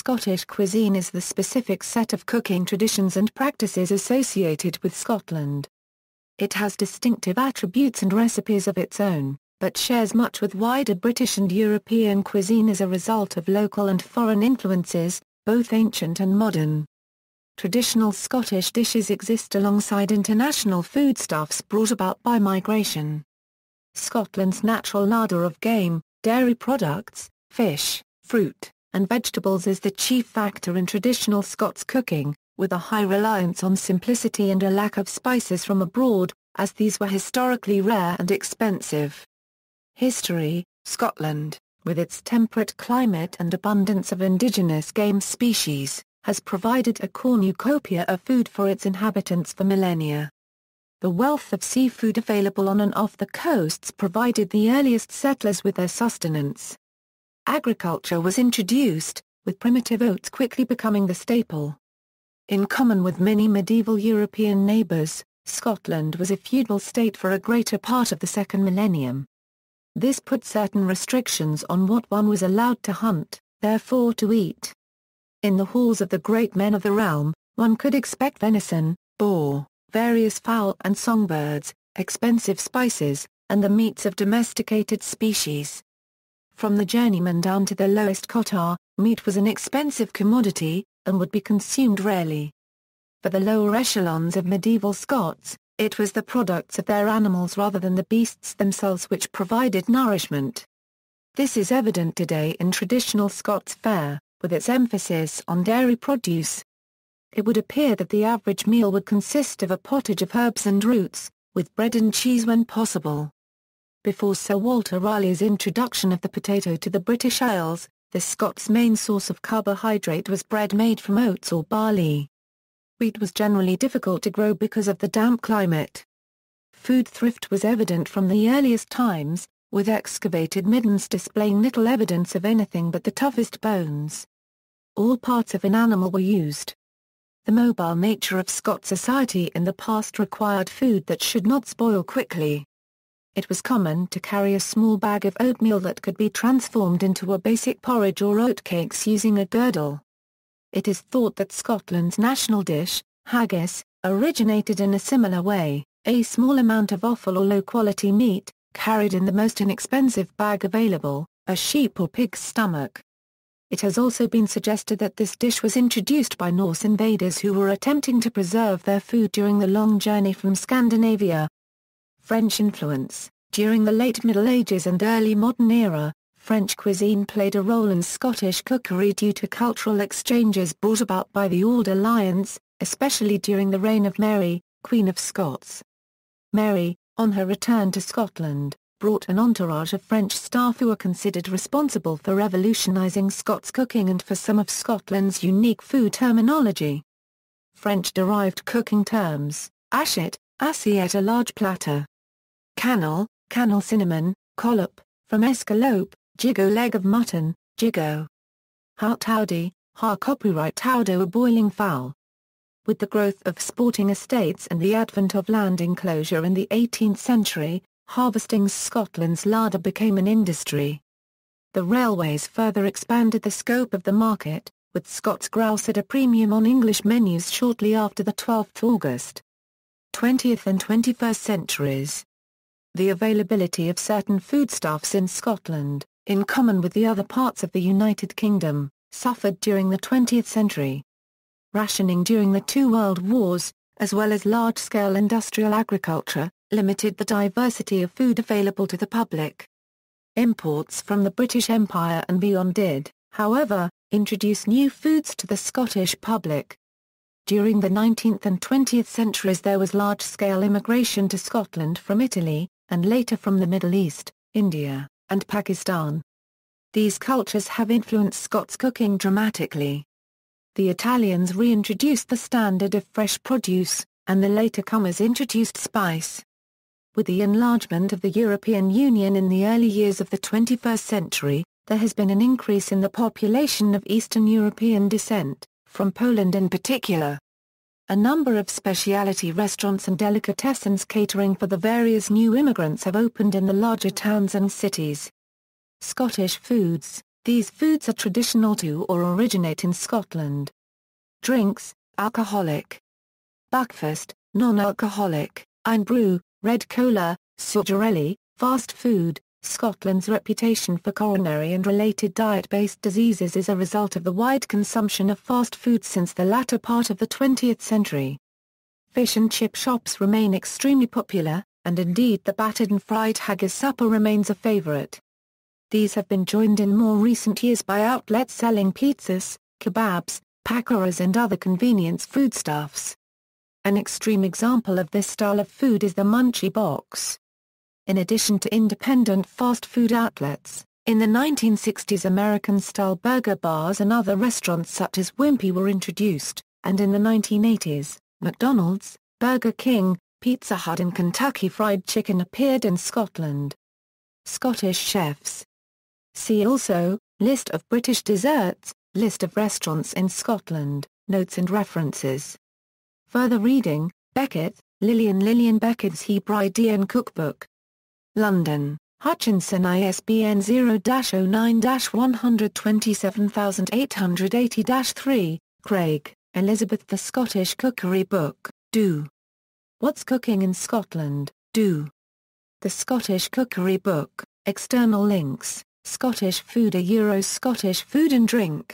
Scottish cuisine is the specific set of cooking traditions and practices associated with Scotland. It has distinctive attributes and recipes of its own, but shares much with wider British and European cuisine as a result of local and foreign influences, both ancient and modern. Traditional Scottish dishes exist alongside international foodstuffs brought about by migration. Scotland's natural larder of game, dairy products, fish, fruit, and vegetables is the chief factor in traditional Scots cooking, with a high reliance on simplicity and a lack of spices from abroad, as these were historically rare and expensive. History: Scotland, with its temperate climate and abundance of indigenous game species, has provided a cornucopia of food for its inhabitants for millennia. The wealth of seafood available on and off the coasts provided the earliest settlers with their sustenance. Agriculture was introduced, with primitive oats quickly becoming the staple. In common with many medieval European neighbours, Scotland was a feudal state for a greater part of the second millennium. This put certain restrictions on what one was allowed to hunt, therefore to eat. In the halls of the great men of the realm, one could expect venison, boar, various fowl and songbirds, expensive spices, and the meats of domesticated species. From the journeyman down to the lowest cotar, meat was an expensive commodity, and would be consumed rarely. For the lower echelons of medieval Scots, it was the products of their animals rather than the beasts themselves which provided nourishment. This is evident today in traditional Scots fare, with its emphasis on dairy produce. It would appear that the average meal would consist of a pottage of herbs and roots, with bread and cheese when possible. Before Sir Walter Raleigh's introduction of the potato to the British Isles, the Scots' main source of carbohydrate was bread made from oats or barley. Wheat was generally difficult to grow because of the damp climate. Food thrift was evident from the earliest times, with excavated middens displaying little evidence of anything but the toughest bones. All parts of an animal were used. The mobile nature of Scots society in the past required food that should not spoil quickly. It was common to carry a small bag of oatmeal that could be transformed into a basic porridge or oatcakes using a girdle. It is thought that Scotland's national dish, haggis, originated in a similar way, a small amount of offal or low-quality meat, carried in the most inexpensive bag available, a sheep or pig's stomach. It has also been suggested that this dish was introduced by Norse invaders who were attempting to preserve their food during the long journey from Scandinavia. French influence: during the late Middle Ages and early modern era, French cuisine played a role in Scottish cookery due to cultural exchanges brought about by the Old Alliance, especially during the reign of Mary, Queen of Scots. Mary, on her return to Scotland, brought an entourage of French staff who were considered responsible for revolutionising Scots cooking and for some of Scotland's unique food terminology. French-derived cooking terms: assiette, assiette, a large platter; cannel, cannel cinnamon, collop, from escalope, jigo, leg of mutton, jigo; haut-towdy, ha copyright towdo, a boiling fowl. With the growth of sporting estates and the advent of land enclosure in the 18th century, harvesting Scotland's larder became an industry. The railways further expanded the scope of the market, with Scots grouse at a premium on English menus shortly after the 12th August. 20th and 21st centuries. The availability of certain foodstuffs in Scotland, in common with the other parts of the United Kingdom, suffered during the 20th century. Rationing during the two world wars, as well as large-scale industrial agriculture, limited the diversity of food available to the public. Imports from the British Empire and beyond did, however, introduce new foods to the Scottish public. During the 19th and 20th centuries there was large-scale immigration to Scotland from Italy, and later from the Middle East, India, and Pakistan. These cultures have influenced Scots cooking dramatically. The Italians reintroduced the standard of fresh produce, and the later comers introduced spice. With the enlargement of the European Union in the early years of the 21st century, there has been an increase in the population of Eastern European descent, from Poland in particular. A number of specialty restaurants and delicatessens catering for the various new immigrants have opened in the larger towns and cities. Scottish foods, These foods are traditional to or originate in Scotland. Drinks, alcoholic. Breakfast, non-alcoholic, Irn-Bru, red cola, Sugarelli. Fast food. Scotland's reputation for coronary and related diet-based diseases is a result of the wide consumption of fast food since the latter part of the 20th century. Fish and chip shops remain extremely popular, and indeed the battered and fried haggis supper remains a favourite. These have been joined in more recent years by outlets selling pizzas, kebabs, pakoras and other convenience foodstuffs. An extreme example of this style of food is the Munchie Box. In addition to independent fast food outlets, in the 1960s American-style burger bars and other restaurants such as Wimpy were introduced, and in the 1980s, McDonald's, Burger King, Pizza Hut and Kentucky Fried Chicken appeared in Scotland. Scottish chefs. See also, List of British desserts, List of restaurants in Scotland, notes and references. Further reading, Beckett, Lillian Beckett's Hebridean Cookbook. London, Hutchinson ISBN 0-09-127880-3, Craig, Elizabeth The Scottish Cookery Book, Do. What's Cooking in Scotland, Do. The Scottish Cookery Book, external links, Scottish Food Scottish Food and Drink.